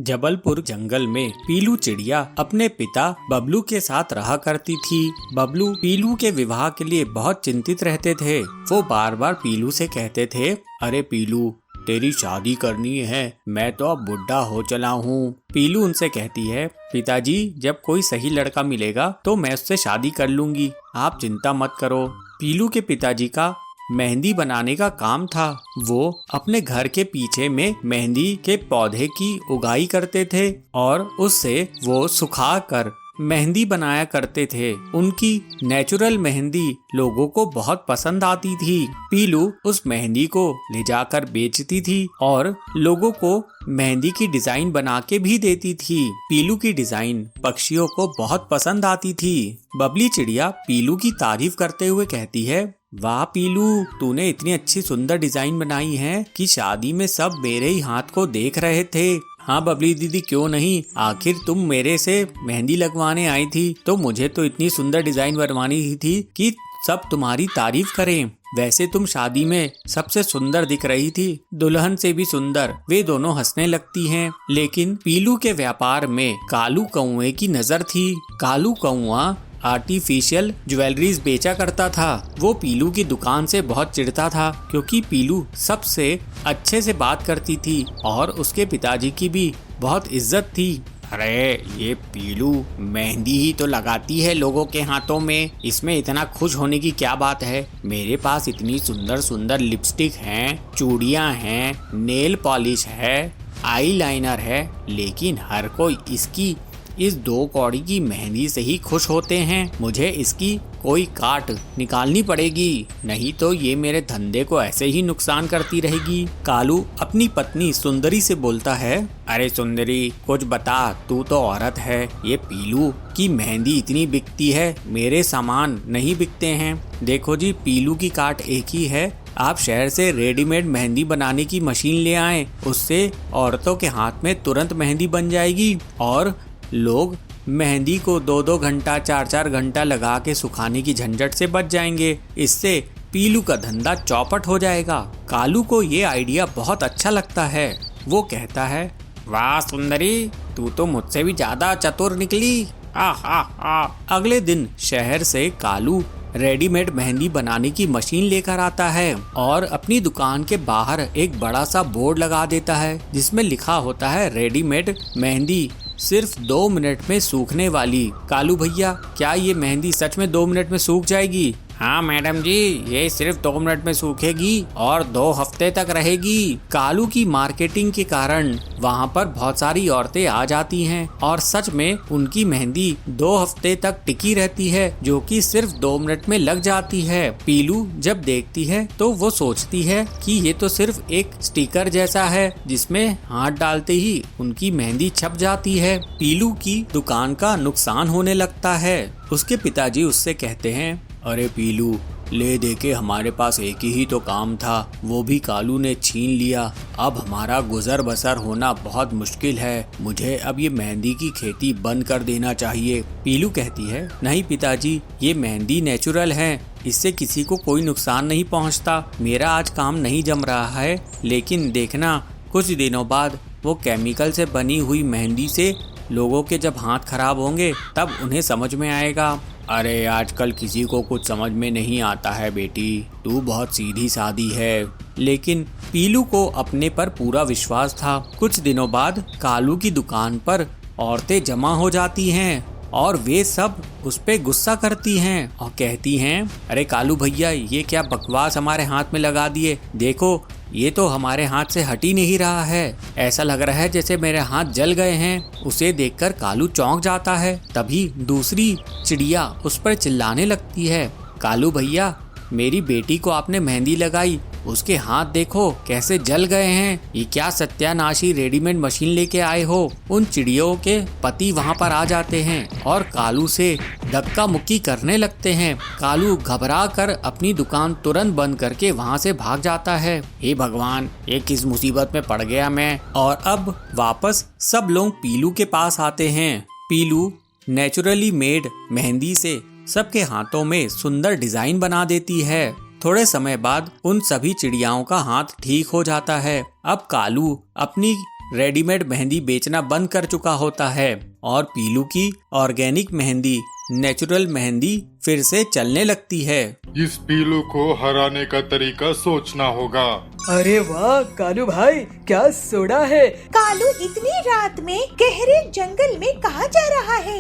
जबलपुर जंगल में पीलू चिड़िया अपने पिता बबलू के साथ रहा करती थी। बबलू पीलू के विवाह के लिए बहुत चिंतित रहते थे। वो बार बार पीलू से कहते थे, अरे पीलू, तेरी शादी करनी है, मैं तो अब बुढ़ा हो चला हूँ। पीलू उनसे कहती है, पिताजी, जब कोई सही लड़का मिलेगा तो मैं उससे शादी कर लूंगी, आप चिंता मत करो। पीलू के पिताजी का मेहंदी बनाने का काम था। वो अपने घर के पीछे में मेहंदी के पौधे की उगाई करते थे और उससे वो सुखा कर मेहंदी बनाया करते थे। उनकी नेचुरल मेहंदी लोगों को बहुत पसंद आती थी। पीलू उस मेहंदी को ले जाकर बेचती थी और लोगों को मेहंदी की डिजाइन बना के भी देती थी। पीलू की डिजाइन पक्षियों को बहुत पसंद आती थी। बबली चिड़िया पीलू की तारीफ करते हुए कहती है, वाह पीलू, तूने इतनी अच्छी सुंदर डिजाइन बनाई है कि शादी में सब मेरे ही हाथ को देख रहे थे। हाँ बबली दीदी, क्यों नहीं, आखिर तुम मेरे से मेहंदी लगवाने आई थी तो मुझे तो इतनी सुंदर डिजाइन बनवानी ही थी कि सब तुम्हारी तारीफ करें। वैसे तुम शादी में सबसे सुंदर दिख रही थी, दुल्हन से भी सुंदर। वे दोनों हंसने लगती हैं। लेकिन पीलू के व्यापार में कालू कौवे की नजर थी। कालू कौवा आर्टिफिशियल ज्वेलरीज बेचा करता था। वो पीलू की दुकान से बहुत चिढ़ता था क्योंकि पीलू सबसे अच्छे से बात करती थी और उसके पिताजी की भी बहुत इज्जत थी। अरे ये पीलू मेहंदी ही तो लगाती है लोगों के हाथों में, इसमें इतना खुश होने की क्या बात है। मेरे पास इतनी सुंदर सुंदर लिपस्टिक हैं, चूड़ियां हैं, नेल पॉलिश है, आईलाइनर है, लेकिन हर कोई इसकी इस 2 कौड़ी की मेहंदी से ही खुश होते हैं। मुझे इसकी कोई काट निकालनी पड़ेगी, नहीं तो ये मेरे धंधे को ऐसे ही नुकसान करती रहेगी। कालू अपनी पत्नी सुंदरी से बोलता है, अरे सुंदरी, कुछ बता, तू तो औरत है। ये पीलू की मेहंदी इतनी बिकती है, मेरे सामान नहीं बिकते हैं। देखो जी, पीलू की काट एक ही है, आप शहर से रेडीमेड मेहंदी बनाने की मशीन ले आएं, उससे औरतों के हाथ में तुरंत मेहंदी बन जाएगी और लोग मेहंदी को 2-2 घंटा 4-4 घंटा लगा के सुखाने की झंझट से बच जाएंगे। इससे पीलू का धंधा चौपट हो जाएगा। कालू को ये आइडिया बहुत अच्छा लगता है। वो कहता है, वाह सुंदरी, तू तो मुझसे भी ज्यादा चतुर निकली। अगले दिन शहर से कालू रेडीमेड मेहंदी बनाने की मशीन लेकर आता है और अपनी दुकान के बाहर एक बड़ा सा बोर्ड लगा देता है जिसमें लिखा होता है, रेडीमेड मेहंदी सिर्फ 2 मिनट में सूखने वाली। कालू भैया, क्या ये मेहंदी सच में 2 मिनट में सूख जाएगी? हाँ मैडम जी, ये सिर्फ 2 मिनट में सूखेगी और 2 हफ्ते तक रहेगी। कालू की मार्केटिंग के कारण वहाँ पर बहुत सारी औरतें आ जाती हैं और सच में उनकी मेहंदी 2 हफ्ते तक टिकी रहती है, जो कि सिर्फ 2 मिनट में लग जाती है। पीलू जब देखती है तो वो सोचती है कि ये तो सिर्फ एक स्टिकर जैसा है जिसमें हाथ डालते ही उनकी मेहंदी छप जाती है। पीलू की दुकान का नुकसान होने लगता है। उसके पिताजी उससे कहते हैं, अरे पीलू, ले दे के हमारे पास एक ही तो काम था, वो भी कालू ने छीन लिया। अब हमारा गुजर बसर होना बहुत मुश्किल है। मुझे अब ये मेहंदी की खेती बंद कर देना चाहिए। पीलू कहती है, नहीं पिताजी, ये मेहंदी नेचुरल है, इससे किसी को कोई नुकसान नहीं पहुंचता। मेरा आज काम नहीं जम रहा है, लेकिन देखना कुछ दिनों बाद वो केमिकल से बनी हुई मेहंदी से लोगों के जब हाथ खराब होंगे तब उन्हें समझ में आएगा। अरे आजकल किसी को कुछ समझ में नहीं आता है बेटी, तू बहुत सीधी सादी है। लेकिन पीलू को अपने पर पूरा विश्वास था। कुछ दिनों बाद कालू की दुकान पर औरतें जमा हो जाती हैं और वे सब उस पे गुस्सा करती हैं और कहती हैं, अरे कालू भैया, ये क्या बकवास हमारे हाथ में लगा दिए, देखो ये तो हमारे हाथ से हट ही नहीं रहा है, ऐसा लग रहा है जैसे मेरे हाथ जल गए हैं। उसे देखकर कालू चौंक जाता है। तभी दूसरी चिड़िया उस पर चिल्लाने लगती है, कालू भैया, मेरी बेटी को आपने मेहंदी लगाई, उसके हाथ देखो कैसे जल गए हैं, ये क्या सत्यानाशी रेडीमेड मशीन लेके आए हो। उन चिड़ियों के पति वहाँ पर आ जाते हैं और कालू से धक्का मुक्की करने लगते हैं। कालू घबरा कर अपनी दुकान तुरंत बंद करके वहाँ से भाग जाता है। हे भगवान, ये किस मुसीबत में पड़ गया मैं। और अब वापस सब लोग पीलू के पास आते हैं। पीलू नेचुरली मेड मेहंदी से सबके हाथों में सुंदर डिजाइन बना देती है। थोड़े समय बाद उन सभी चिड़ियाओं का हाथ ठीक हो जाता है। अब कालू अपनी रेडीमेड मेहंदी बेचना बंद कर चुका होता है और पीलू की ऑर्गेनिक मेहंदी, नेचुरल मेहंदी फिर से चलने लगती है। इस पीलू को हराने का तरीका सोचना होगा। अरे वाह कालू भाई, क्या सोडा है। कालू इतनी रात में गहरे जंगल में कहाँ जा रहा है?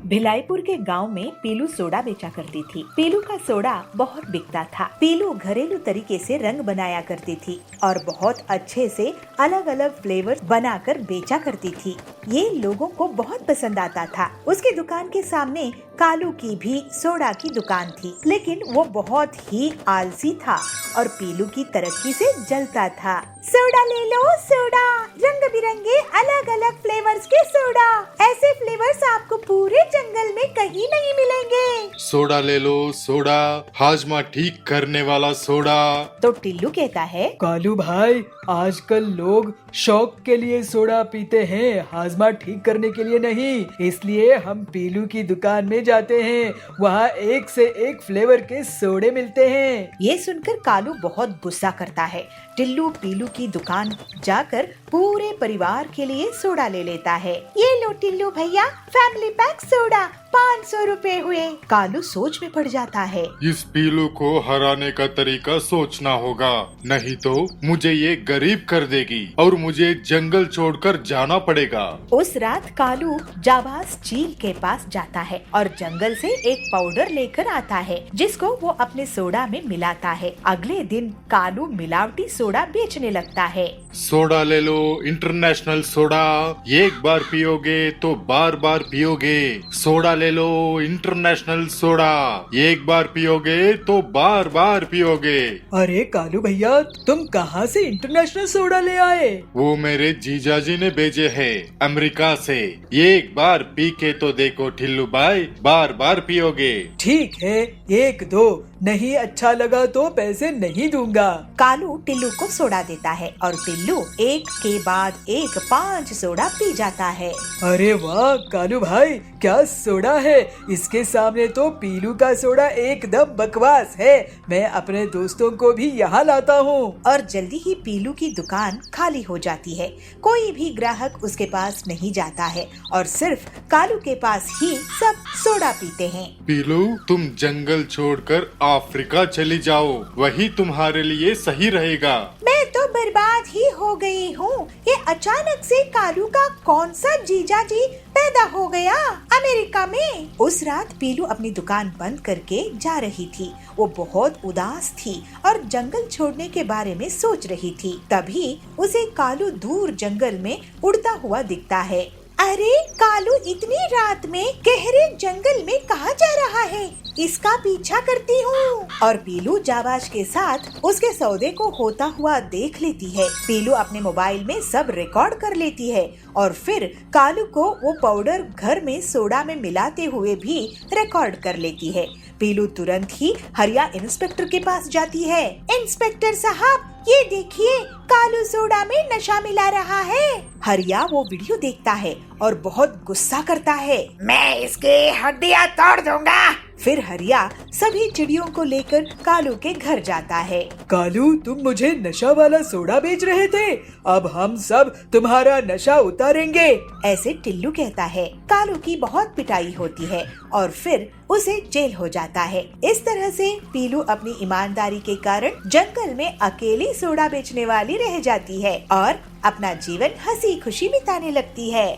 भिलाईपुर के गांव में पीलू सोडा बेचा करती थी। पीलू का सोडा बहुत बिकता था। पीलू घरेलू तरीके से रंग बनाया करती थी और बहुत अच्छे से अलग अलग फ्लेवर बनाकर बेचा करती थी। ये लोगों को बहुत पसंद आता था। उसकी दुकान के सामने कालू की भी सोडा की दुकान थी, लेकिन वो बहुत ही आलसी था और पीलू की तरक्की से जलता था। सोडा ले लो सोडा, रंग बिरंगे अलग अलग फ्लेवर्स के सोडा। ऐसे फ्लेवर्स आपको पूरे जंगल में कहीं नहीं मिलेंगे। सोडा ले लो सोडा, हाजमा ठीक करने वाला सोडा। तो टिल्लू कहता है, कालू भाई, आजकल लोग शौक के लिए सोडा पीते हैं, हाजमा ठीक करने के लिए नहीं। इसलिए हम पीलू की दुकान में जाते हैं, वहाँ एक से एक फ्लेवर के सोडे मिलते हैं। ये सुनकर कालू बहुत गुस्सा करता है। टिल्लू पीलू की दुकान जाकर पूरे परिवार के लिए सोडा ले लेता है। ये लो टिल्लू भैया, फैमिली पैक सोडा, 500 रुपए हुए। कालू सोच में पड़ जाता है। इस पीलू को हराने का तरीका सोचना होगा, नहीं तो मुझे ये गरीब कर देगी और मुझे जंगल छोड़कर जाना पड़ेगा। उस रात कालू जाबाज चील के पास जाता है और जंगल से एक पाउडर लेकर आता है, जिसको वो अपने सोडा में मिलाता है। अगले दिन कालू मिलावटी सोडा बेचने लगता है। सोडा ले लो, इंटरनेशनल सोडा, एक बार पियोगे तो बार बार पियोगे। सोडा ले लो, इंटरनेशनल सोडा, एक बार पियोगे तो बार बार पियोगे। अरे कालू भैया, तुम कहाँ से इंटरनेशनल सोडा ले आए? वो मेरे जीजाजी ने भेजे हैं अमेरिका से। एक बार पी के तो देखो टिल्लू भाई, बार बार पियोगे। ठीक है, एक दो, नहीं अच्छा लगा तो पैसे नहीं दूंगा। कालू टिल्लू को सोडा देता है और टिल्लू एक के बाद एक 5 सोडा पी जाता है। अरे वाह कालू भाई, क्या सोडा है। इसके सामने तो पीलू का सोडा एकदम बकवास है। मैं अपने दोस्तों को भी यहाँ लाता हूँ। और जल्दी ही पीलू की दुकान खाली हो जाती है। कोई भी ग्राहक उसके पास नहीं जाता है और सिर्फ कालू के पास ही सब सोडा पीते हैं। पीलू, तुम जंगल छोड़कर अफ्रीका चली जाओ, वही तुम्हारे लिए सही रहेगा। मैं तो बर्बाद ही हो गई हूँ। ये अचानक से कालू का कौन सा जीजा जी पैदा हो गया अमेरिका में। उस रात पीलू अपनी दुकान बंद करके जा रही थी। वो बहुत उदास थी और जंगल छोड़ने के बारे में सोच रही थी। तभी उसे कालू दूर जंगल में उड़ता हुआ दिखता है। अरे कालू इतनी रात में गहरे जंगल में कहाँ जा रहा है? इसका पीछा करती हूँ। और पीलू जाबाज के साथ उसके सौदे को होता हुआ देख लेती है। पीलू अपने मोबाइल में सब रिकॉर्ड कर लेती है और फिर कालू को वो पाउडर घर में सोडा में मिलाते हुए भी रिकॉर्ड कर लेती है। पीलू तुरंत ही हरिया इंस्पेक्टर के पास जाती है। इंस्पेक्टर साहब, ये देखिए, कालू सोडा में नशा मिला रहा है। हरिया वो वीडियो देखता है और बहुत गुस्सा करता है। मैं इसके हड्डियां तोड़ दूंगा। फिर हरिया सभी चिड़ियों को लेकर कालू के घर जाता है। कालू, तुम मुझे नशा वाला सोडा बेच रहे थे, अब हम सब तुम्हारा नशा उतारेंगे। ऐसे टिल्लू कहता है। कालू की बहुत पिटाई होती है और फिर उसे जेल हो जाता है। इस तरह से पीलू अपनी ईमानदारी के कारण जंगल में अकेली सोडा बेचने वाली रह जाती है और अपना जीवन हंसी खुशी बिताने लगती है।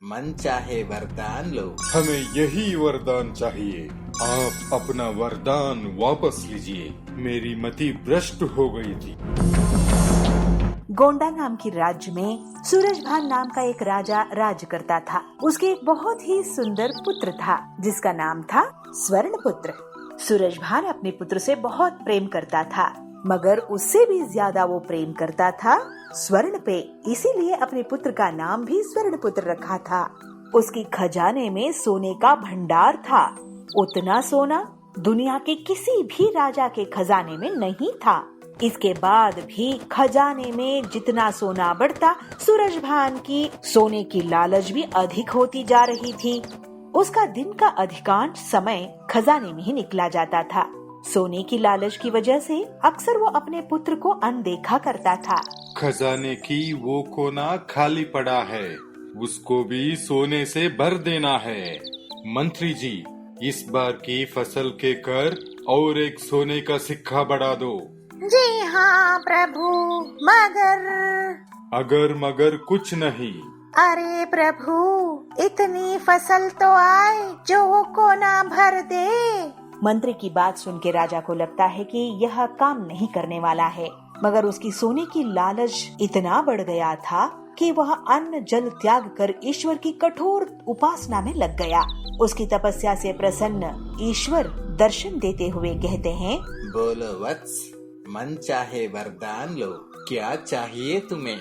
मन चाहे वरदान लो। हमें यही वरदान चाहिए। आप अपना वरदान वापस लीजिए, मेरी मति भ्रष्ट हो गई थी। गोंडा नाम की राज्य में सूरजभान नाम का एक राजा राज करता था। उसके एक बहुत ही सुंदर पुत्र था जिसका नाम था स्वर्णपुत्र। सूरजभान अपने पुत्र से बहुत प्रेम करता था, मगर उससे भी ज्यादा वो प्रेम करता था स्वर्ण पे। इसीलिए अपने पुत्र का नाम भी स्वर्णपुत्र रखा था। उसकी खजाने में सोने का भंडार था। उतना सोना दुनिया के किसी भी राजा के खजाने में नहीं था। इसके बाद भी खजाने में जितना सोना बढ़ता, सूरजभान की सोने की लालच भी अधिक होती जा रही थी। उसका दिन का अधिकांश समय खजाने में ही निकला जाता था। सोने की लालच की वजह से अक्सर वो अपने पुत्र को अनदेखा करता था। खजाने की वो कोना खाली पड़ा है, उसको भी सोने से भर देना है। मंत्री जी, इस बार की फसल के कर और एक सोने का सिक्का बढ़ा दो। जी हाँ प्रभु, अगर मगर कुछ नहीं। अरे प्रभु, इतनी फसल तो आए जो वो कोना भर दे। मंत्री की बात सुन के राजा को लगता है कि यह काम नहीं करने वाला है, मगर उसकी सोने की लालच इतना बढ़ गया था कि वह अन्न जल त्याग कर ईश्वर की कठोर उपासना में लग गया। उसकी तपस्या से प्रसन्न ईश्वर दर्शन देते हुए कहते हैं, बोलो वत्स, मन चाहे वरदान लो, क्या चाहिए तुम्हें?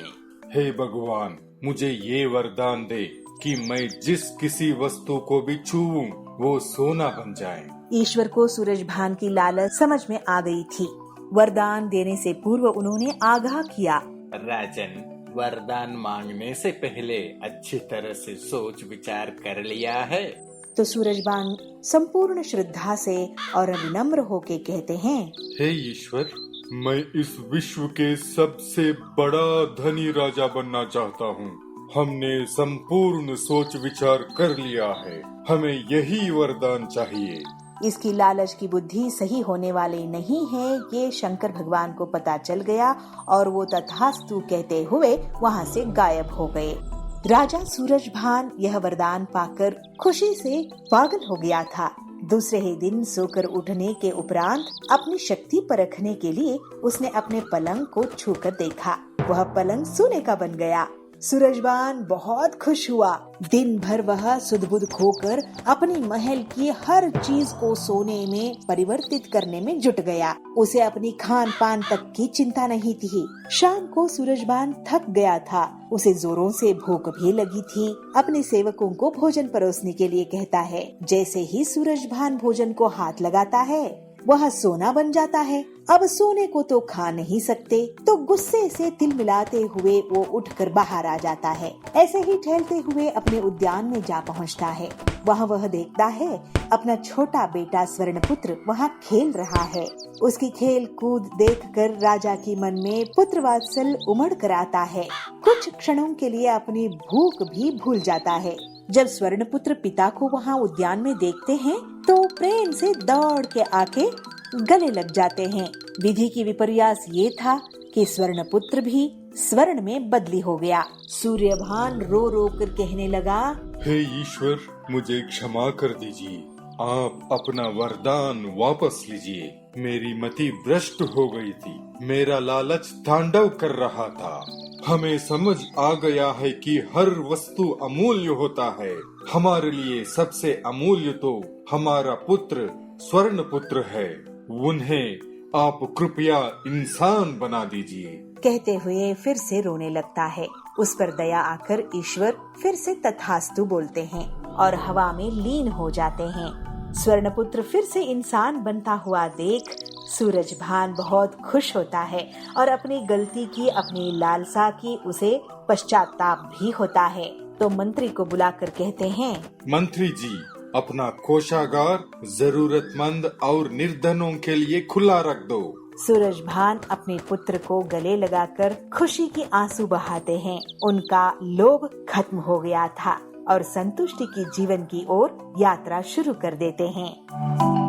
हे भगवान, मुझे ये वरदान दे कि मैं जिस किसी वस्तु को भी छूऊं वो सोना बन जाए। ईश्वर को सूरजभान की लालच समझ में आ गई थी। वरदान देने से पूर्व उन्होंने आगाह किया, राजन, वरदान मांगने से पहले अच्छी तरह से सोच विचार कर लिया है? तो सूरजभान संपूर्ण श्रद्धा से और विनम्र होके कहते हैं, हे ईश्वर, मैं इस विश्व के सबसे बड़ा धनी राजा बनना चाहता हूँ। हमने संपूर्ण सोच विचार कर लिया है, हमें यही वरदान चाहिए। इसकी लालच की बुद्धि सही होने वाली नहीं है, ये शंकर भगवान को पता चल गया और वो तथास्तु कहते हुए वहाँ से गायब हो गए। राजा सूरजभान यह वरदान पाकर खुशी से पागल हो गया था। दूसरे ही दिन सोकर उठने के उपरांत अपनी शक्ति परखने के लिए उसने अपने पलंग को छूकर देखा। वह पलंग सोने का बन गया। सूरजभान बहुत खुश हुआ। दिन भर वह सुध-बुध खोकर अपनी महल की हर चीज को सोने में परिवर्तित करने में जुट गया। उसे अपनी खान पान तक की चिंता नहीं थी। शाम को सूरजभान थक गया था, उसे जोरों से भूख भी लगी थी। अपने सेवकों को भोजन परोसने के लिए कहता है। जैसे ही सूरजभान भोजन को हाथ लगाता है वह सोना बन जाता है। अब सोने को तो खा नहीं सकते, तो गुस्से से तिल मिलाते हुए वो उठकर बाहर आ जाता है। ऐसे ही टहलते हुए अपने उद्यान में जा पहुंचता है। वहाँ वह देखता है अपना छोटा बेटा स्वर्णपुत्र वहाँ खेल रहा है। उसकी खेल कूद देखकर राजा की मन में पुत्र वात्सल उमड़ कर आता है। कुछ क्षणों के लिए अपनी भूख भी भूल जाता है। जब स्वर्णपुत्र पिता को वहाँ उद्यान में देखते हैं तो प्रेम से दौड़ के आके गले लग जाते हैं। विधि की विपर्यास ये था कि स्वर्णपुत्र भी स्वर्ण में बदली हो गया। सूर्यभान रो रो कर कहने लगा, हे ईश्वर, मुझे क्षमा कर दीजिए, आप अपना वरदान वापस लीजिए। मेरी मति भ्रष्ट हो गई थी, मेरा लालच तांडव कर रहा था। हमें समझ आ गया है कि हर वस्तु अमूल्य होता है। हमारे लिए सबसे अमूल्य तो हमारा पुत्र स्वर्ण पुत्र है। उन्हें आप कृपया इंसान बना दीजिए। कहते हुए फिर से रोने लगता है। उस पर दया आकर ईश्वर फिर से तथास्तु बोलते हैं और हवा में लीन हो जाते हैं। स्वर्णपुत्र फिर से इंसान बनता हुआ देख सूरजभान बहुत खुश होता है और अपनी गलती की, अपनी लालसा की उसे पश्चाताप भी होता है। तो मंत्री को बुलाकर कहते हैं, मंत्री जी, अपना कोषागार जरूरतमंद और निर्धनों के लिए खुला रख दो। सूरजभान अपने पुत्र को गले लगाकर खुशी के आंसू बहाते हैं। उनका लोभ खत्म हो गया था और संतुष्टि की जीवन की ओर यात्रा शुरू कर देते हैं।